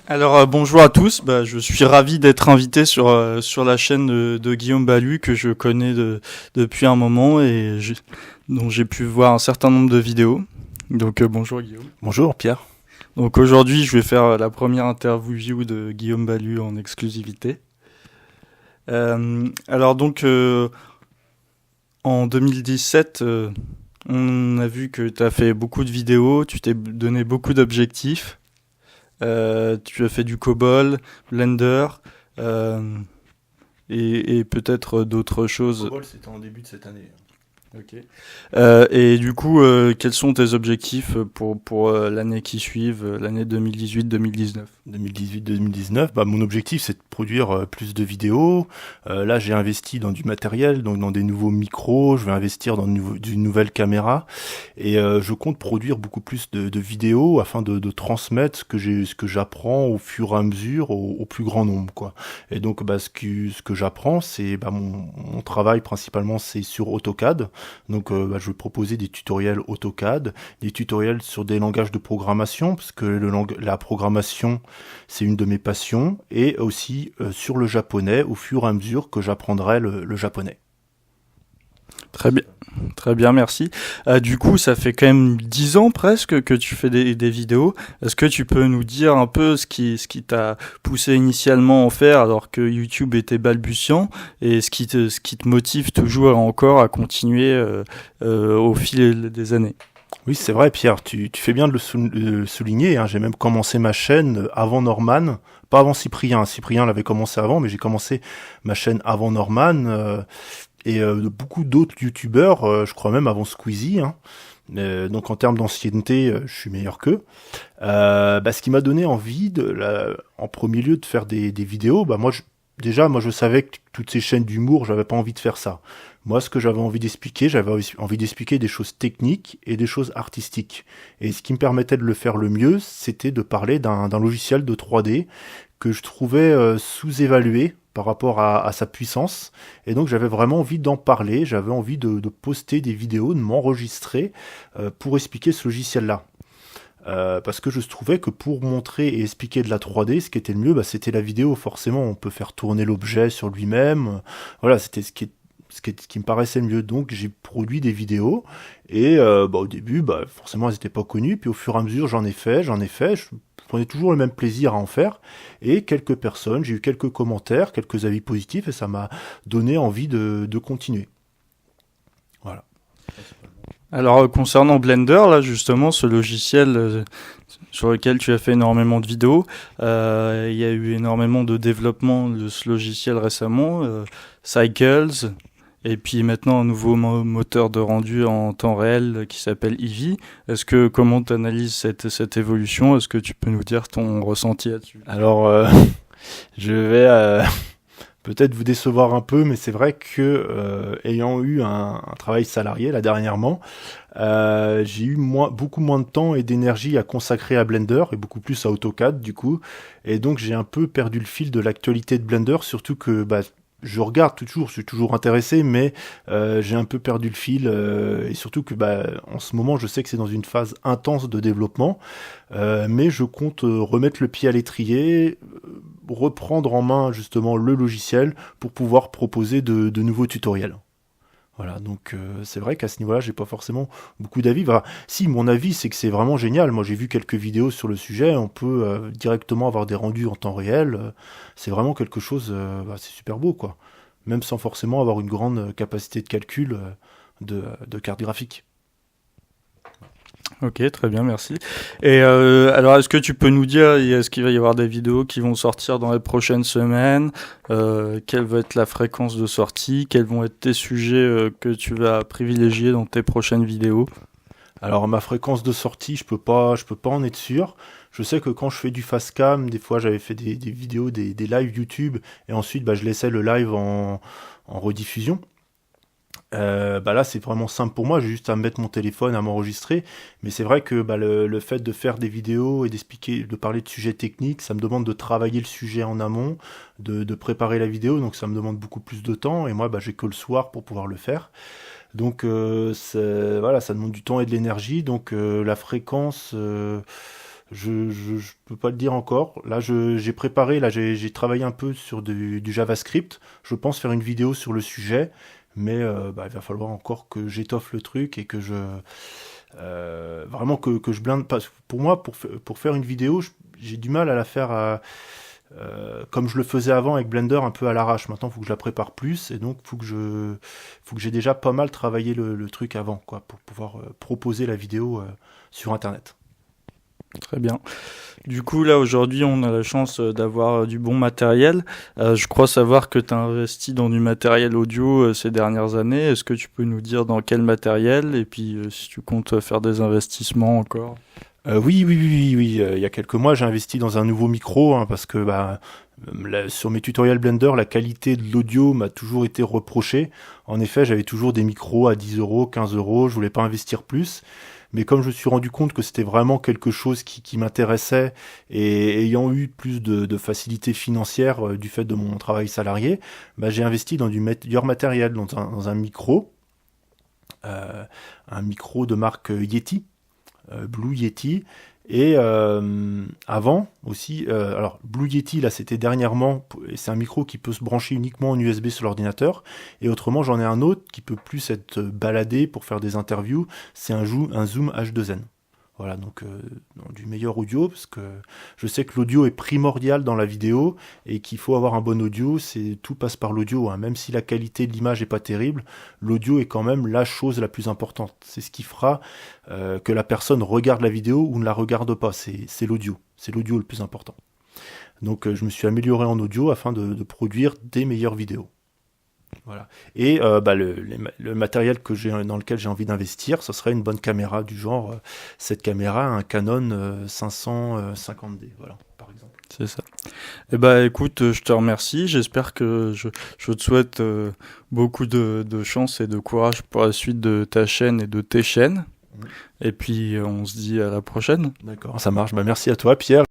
Alors bonjour à tous, je suis ravi d'être invité sur la chaîne de Guillaume Balu que je connais depuis un moment dont j'ai pu voir un certain nombre de vidéos. Donc bonjour Guillaume. Bonjour Pierre. Donc aujourd'hui je vais faire la première interview de Guillaume Balu en exclusivité. Alors donc en 2017 on a vu que tu as fait beaucoup de vidéos, tu t'es donné beaucoup d'objectifs. Tu as fait du COBOL, Blender et peut-être d'autres choses. COBOL, c'était en début de cette année. Ok. Et du coup, quels sont tes objectifs pour l'année qui suive, l'année 2018-2019? 2018-2019, mon objectif c'est de produire plus de vidéos. Là j'ai investi dans du matériel, donc dans des nouveaux micros, je vais investir dans d'une nouvelle caméra et je compte produire beaucoup plus de vidéos afin de transmettre ce que j'apprends au fur et à mesure au plus grand nombre, quoi. Et donc ce que j'apprends c'est mon travail principalement c'est sur AutoCAD. Donc je vais proposer des tutoriels AutoCAD, des tutoriels sur des langages de programmation, parce que la programmation, c'est une de mes passions, et aussi sur le japonais, au fur et à mesure que j'apprendrai le japonais. Très bien, merci. Du coup, ça fait quand même 10 ans presque que tu fais des vidéos. Est-ce que tu peux nous dire un peu ce qui t'a poussé initialement à en faire alors que YouTube était balbutiant et ce qui te motive toujours encore à continuer au fil des années? Oui, c'est vrai, Pierre, tu fais bien de le souligner, hein. J'ai même commencé ma chaîne avant Norman, pas avant Cyprien. Cyprien l'avait commencé avant, mais j'ai commencé ma chaîne avant Norman. Beaucoup d'autres youtubeurs, je crois même avant Squeezie, hein. Donc en termes d'ancienneté, je suis meilleur qu'eux. Ce qui m'a donné envie en premier lieu de faire des vidéos, moi je savais que toutes ces chaînes d'humour, j'avais pas envie de faire ça. Moi ce que j'avais envie d'expliquer des choses techniques et des choses artistiques. Et ce qui me permettait de le faire le mieux, c'était de parler d'un logiciel de 3D que je trouvais sous-évalué par rapport à sa puissance. Et donc j'avais vraiment envie d'en parler, j'avais envie de poster des vidéos, de m'enregistrer pour expliquer ce logiciel-là. Parce que je trouvais que pour montrer et expliquer de la 3D, ce qui était le mieux, c'était la vidéo. Forcément, on peut faire tourner l'objet sur lui-même. Voilà, c'était ce qui me paraissait le mieux. Donc j'ai produit des vidéos et au début, forcément, elles n'étaient pas connues. Puis au fur et à mesure, j'en ai fait. Je prenais toujours le même plaisir à en faire. Et quelques personnes, j'ai eu quelques commentaires, quelques avis positifs et ça m'a donné envie de continuer. Voilà. Alors concernant Blender, là justement, ce logiciel sur lequel tu as fait énormément de vidéos, il y a eu énormément de développement de ce logiciel récemment, Cycles, et puis maintenant un nouveau moteur de rendu en temps réel qui s'appelle Eevee. Comment tu analyses cette évolution? Est-ce que tu peux nous dire ton ressenti là-dessus? Alors, je vais peut-être vous décevoir un peu, mais c'est vrai que ayant eu un travail salarié là dernièrement, j'ai eu beaucoup moins de temps et d'énergie à consacrer à Blender et beaucoup plus à AutoCAD du coup, et donc j'ai un peu perdu le fil de l'actualité de Blender, surtout que je regarde toujours, je suis toujours intéressé, mais j'ai un peu perdu le fil et surtout que en ce moment je sais que c'est dans une phase intense de développement, mais je compte remettre le pied à l'étrier, reprendre en main justement le logiciel pour pouvoir proposer de nouveaux tutoriels. Voilà, donc c'est vrai qu'à ce niveau-là, j'ai pas forcément beaucoup d'avis. Si, mon avis, c'est que c'est vraiment génial. Moi, j'ai vu quelques vidéos sur le sujet. On peut directement avoir des rendus en temps réel. C'est vraiment quelque chose, c'est super beau, quoi. Même sans forcément avoir une grande capacité de calcul de carte graphique. Ok, très bien, merci. Et alors, est-ce que tu peux nous dire, est-ce qu'il va y avoir des vidéos qui vont sortir dans les prochaines semaines? Quelle va être la fréquence de sortie? Quels vont être tes sujets que tu vas privilégier dans tes prochaines vidéos? Alors ma fréquence de sortie, je peux pas en être sûr. Je sais que quand je fais du fast cam, des fois j'avais fait des vidéos, des lives YouTube, et ensuite je laissais le live en rediffusion. Là c'est vraiment simple pour moi, j'ai juste à mettre mon téléphone, à m'enregistrer, mais c'est vrai que le fait de faire des vidéos et d'expliquer, de parler de sujets techniques, ça me demande de travailler le sujet en amont, de préparer la vidéo, donc ça me demande beaucoup plus de temps, et moi j'ai que le soir pour pouvoir le faire. Donc voilà, ça demande du temps et de l'énergie, donc la fréquence, Je peux pas le dire encore. Là, j'ai préparé, là, j'ai travaillé un peu sur du JavaScript. Je pense faire une vidéo sur le sujet, mais il va falloir encore que j'étoffe le truc et que vraiment que je blinde. Pour moi, pour faire une vidéo, j'ai du mal à la faire comme je le faisais avant avec Blender, un peu à l'arrache. Maintenant, il faut que je la prépare plus, et donc faut que j'ai déjà pas mal travaillé le truc avant, quoi, pour pouvoir proposer la vidéo sur Internet. Très bien. Du coup, là, aujourd'hui, on a la chance d'avoir du bon matériel. Je crois savoir que tu as investi dans du matériel audio ces dernières années. Est-ce que tu peux nous dire dans quel matériel et puis si tu comptes faire des investissements encore? Oui. Il y a quelques mois, j'ai investi dans un nouveau micro, hein, parce que sur mes tutoriels Blender, la qualité de l'audio m'a toujours été reprochée. En effet, j'avais toujours des micros à 10 euros, 15 euros, je voulais pas investir plus. Mais comme je me suis rendu compte que c'était vraiment quelque chose qui m'intéressait, et ayant eu plus de facilité financière du fait de mon travail salarié, j'ai investi dans du meilleur matériel, dans un micro de marque Yeti, Blue Yeti. Et avant aussi, alors Blue Yeti, là c'était dernièrement, c'est un micro qui peut se brancher uniquement en USB sur l'ordinateur, et autrement j'en ai un autre qui peut plus être baladé pour faire des interviews, c'est un Zoom H2N. Voilà, donc du meilleur audio, parce que je sais que l'audio est primordial dans la vidéo, et qu'il faut avoir un bon audio, tout passe par l'audio, hein. Même si la qualité de l'image est pas terrible, l'audio est quand même la chose la plus importante. C'est ce qui fera que la personne regarde la vidéo ou ne la regarde pas, c'est l'audio. C'est l'audio le plus important. Donc je me suis amélioré en audio afin de produire des meilleures vidéos. Voilà. Et le matériel dans lequel j'ai envie d'investir, ce serait une bonne caméra du genre, cette caméra, un Canon 550D, voilà, par exemple. C'est ça. Eh ben, écoute, je te remercie. J'espère que je te souhaite beaucoup de chance et de courage pour la suite de ta chaîne et de tes chaînes. Et puis, on se dit à la prochaine. D'accord, ça marche. Merci à toi, Pierre.